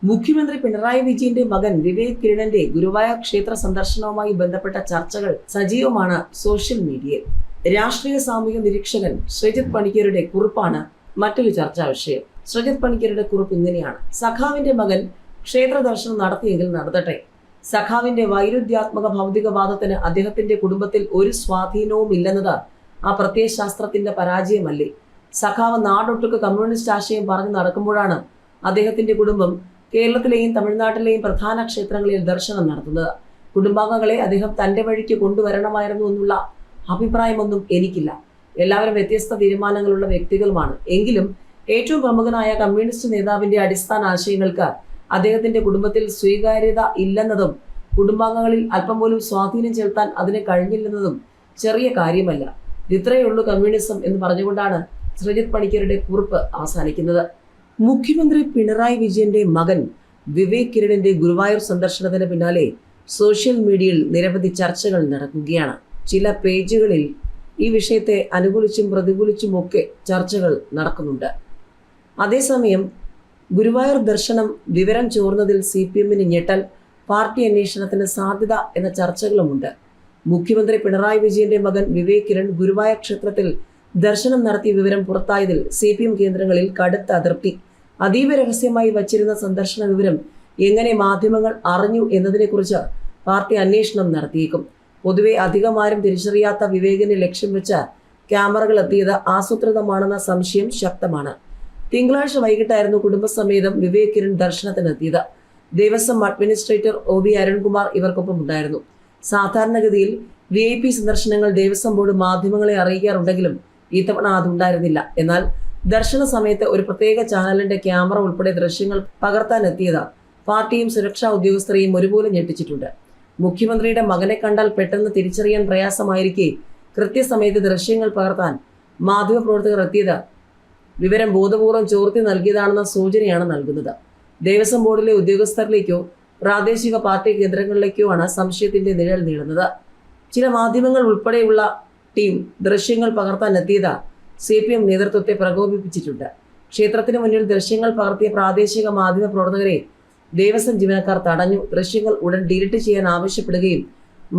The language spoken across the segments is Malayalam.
മുഖ്യമന്ത്രി പിണറായി വിജയന്റെ മകൻ വിവേക് കിരണന്റെ ഗുരുവായൂർ ക്ഷേത്ര സന്ദർശനവുമായി ബന്ധപ്പെട്ട ചർച്ചകൾ സജീവമാണ് സോഷ്യൽ മീഡിയയിൽ. രാഷ്ട്രീയ സാമൂഹിക നിരീക്ഷകൻ ശ്രീജിത്ത് പണിക്കരുടെ കുറിപ്പാണ് മറ്റൊരു ചർച്ചാ വിഷയം. ശ്രീജിത്ത് പണിക്കരുടെ കുറിപ്പ് ഇങ്ങനെയാണ്: സഖാവിന്റെ മകൻ ക്ഷേത്ര ദർശനം നടത്തിയെങ്കിൽ നടത്തട്ടെ. സഖാവിന്റെ വൈരുദ്ധ്യാത്മക ഭൗതികവാദത്തിന് അദ്ദേഹത്തിന്റെ കുടുംബത്തിൽ ഒരു സ്വാധീനവും ഇല്ലെന്നത് ആ പ്രത്യയശാസ്ത്രത്തിന്റെ പരാജയമല്ലേ? സഖാവ് നാടൊട്ടുക്ക് കമ്മ്യൂണിസ്റ്റ് ആശയം പറഞ്ഞു നടക്കുമ്പോഴാണ് അദ്ദേഹത്തിന്റെ കുടുംബം കേരളത്തിലെയും തമിഴ്നാട്ടിലെയും പ്രധാന ക്ഷേത്രങ്ങളിൽ ദർശനം നടത്തുന്നത്. കുടുംബാംഗങ്ങളെ അദ്ദേഹം തന്റെ വഴിക്ക് കൊണ്ടുവരണമായിരുന്നു എന്നുള്ള അഭിപ്രായമൊന്നും എനിക്കില്ല. എല്ലാവരും വ്യത്യസ്ത തീരുമാനങ്ങളുള്ള വ്യക്തികളുമാണ്. എങ്കിലും ഏറ്റവും പ്രമുഖനായ കമ്മ്യൂണിസ്റ്റ് നേതാവിന്റെ അടിസ്ഥാന ആശയങ്ങൾക്ക് അദ്ദേഹത്തിന്റെ കുടുംബത്തിൽ സ്വീകാര്യത ഇല്ലെന്നതും കുടുംബാംഗങ്ങളിൽ അല്പം പോലും സ്വാധീനം ചെലുത്താൻ അതിന് കഴിഞ്ഞില്ലെന്നതും ചെറിയ കാര്യമല്ല. ഇത്രയുള്ളൂ കമ്മ്യൂണിസം എന്ന് പറഞ്ഞുകൊണ്ടാണ് ശ്രീജിത്ത് പണിക്കരുടെ കുറിപ്പ് അവസാനിക്കുന്നത്. മുഖ്യമന്ത്രി പിണറായി വിജയന്റെ മകൻ വിവേക് കിരണിന്റെ ഗുരുവായൂർ സന്ദർശനത്തിന് പിന്നാലെ സോഷ്യൽ മീഡിയയിൽ നിരവധി ചർച്ചകൾ നടക്കുകയാണ്. ചില പേജുകളിൽ ഈ വിഷയത്തെ അനുകൂലിച്ചും പ്രതികൂലിച്ചുമൊക്കെ ചർച്ചകൾ നടക്കുന്നുണ്ട്. അതേസമയം ഗുരുവായൂർ ദർശനം വിവരം ചോർന്നതിൽ CPM-ന് ഞെട്ടൽ, പാർട്ടി അന്വേഷണത്തിന് സാധ്യത എന്ന ചർച്ചകളുമുണ്ട്. മുഖ്യമന്ത്രി പിണറായി വിജയന്റെ മകൻ വിവേക് കിരൺ ഗുരുവായൂർ ക്ഷേത്രത്തിൽ ദർശനം നടത്തിയ വിവരം പുറത്തായതിൽ CPM കേന്ദ്രങ്ങളിൽ കടുത്ത അതൃപ്തി. അതീവ രഹസ്യമായി വച്ചിരുന്ന സന്ദർശന വിവരം എങ്ങനെ മാധ്യമങ്ങൾ അറിഞ്ഞു എന്നതിനെക്കുറിച്ച് പാർട്ടി അന്വേഷണം നടത്തിയേക്കും. പൊതുവെ അധികമാരും തിരിച്ചറിയാത്ത വിവേകിനെ ലക്ഷ്യം വെച്ച് ക്യാമറകൾ എത്തിയത് ആസൂത്രിതമാണെന്ന സംശയം ശക്തമാണ്. തിങ്കളാഴ്ച വൈകിട്ടായിരുന്നു കുടുംബസമേതം വിവേക് കിരൺ ദർശനത്തിനെത്തിയത്. ദേവസ്വം അഡ്മിനിസ്ട്രേറ്റർ OB അരുൺകുമാർ ഇവർക്കൊപ്പം ഉണ്ടായിരുന്നു. സാധാരണഗതിയിൽ VIP സന്ദർശനങ്ങൾ ദേവസ്വം ബോർഡ് മാധ്യമങ്ങളെ അറിയിക്കാറുണ്ടെങ്കിലും ഇത്തവണ അതുണ്ടായിരുന്നില്ല. എന്നാൽ ദർശന സമയത്ത് ഒരു പ്രത്യേക ചാനലിന്റെ ക്യാമറ ഉൾപ്പെടെ ദൃശ്യങ്ങൾ പകർത്താനെത്തിയത് പാർട്ടിയും സുരക്ഷാ ഉദ്യോഗസ്ഥരെയും ഒരുപോലെ ഞെട്ടിച്ചിട്ടുണ്ട്. മുഖ്യമന്ത്രിയുടെ മകനെ കണ്ടാൽ പെട്ടെന്ന് തിരിച്ചറിയാൻ പ്രയാസമായിരിക്കെ കൃത്യസമയത്ത് ദൃശ്യങ്ങൾ പകർത്താൻ മാധ്യമപ്രവർത്തകർ എത്തിയത് വിവരം ബോധപൂർവം ചോർത്തി നൽകിയതാണെന്ന സൂചനയാണ് നൽകുന്നത്. ദേവസ്വം ബോർഡിലെ ഉദ്യോഗസ്ഥരിലേക്കോ പ്രാദേശിക പാർട്ടി കേന്ദ്രങ്ങളിലേക്കോ ആണ് സംശയത്തിന്റെ നിഴൽ നീളുന്നത്. ചില മാധ്യമങ്ങൾ ഉൾപ്പെടെയുള്ള ടീം ദൃശ്യങ്ങൾ പകർത്താൻ എത്തിയത് CPM നേതൃത്വത്തെ പ്രകോപിപ്പിച്ചിട്ടുണ്ട്. ക്ഷേത്രത്തിന് മുന്നിൽ ദൃശ്യങ്ങൾ പകർത്തിയ പ്രാദേശിക മാധ്യമ പ്രവർത്തകരെ ദേവസ്വം ജീവനക്കാർ തടഞ്ഞു. ദൃശ്യങ്ങൾ ഉടൻ ഡിലീറ്റ് ചെയ്യാൻ ആവശ്യപ്പെടുകയും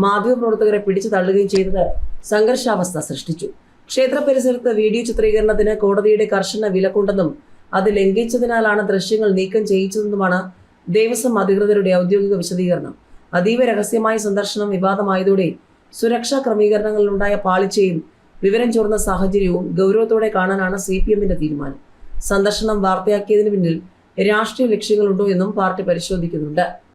മാധ്യമപ്രവർത്തകരെ പിടിച്ചു തള്ളുകയും ചെയ്തത് സംഘർഷാവസ്ഥ സൃഷ്ടിച്ചു. ക്ഷേത്ര പരിസരത്ത് വീഡിയോ ചിത്രീകരണത്തിന് കോടതിയുടെ കർശന വിലക്കുണ്ടെന്നും അത് ലംഘിച്ചതിനാലാണ് ദൃശ്യങ്ങൾ നീക്കം ചെയ്യിച്ചതെന്നുമാണ് ദേവസ്വം അധികൃതരുടെ ഔദ്യോഗിക വിശദീകരണം. അതീവ രഹസ്യമായ സന്ദർശനം വിവാദമായതോടെ സുരക്ഷാ ക്രമീകരണങ്ങളിലുണ്ടായ പാളിച്ചയും വിവരം ചോർന്ന സാഹചര്യവും ഗൗരവത്തോടെ കാണാനാണ് CPM-ന്റെ തീരുമാനം. സന്ദർശനം വാർത്തയാക്കിയതിന് പിന്നിൽ രാഷ്ട്രീയ ലക്ഷ്യങ്ങളുണ്ടോ എന്നും പാർട്ടി പരിശോധിക്കുന്നുണ്ട്.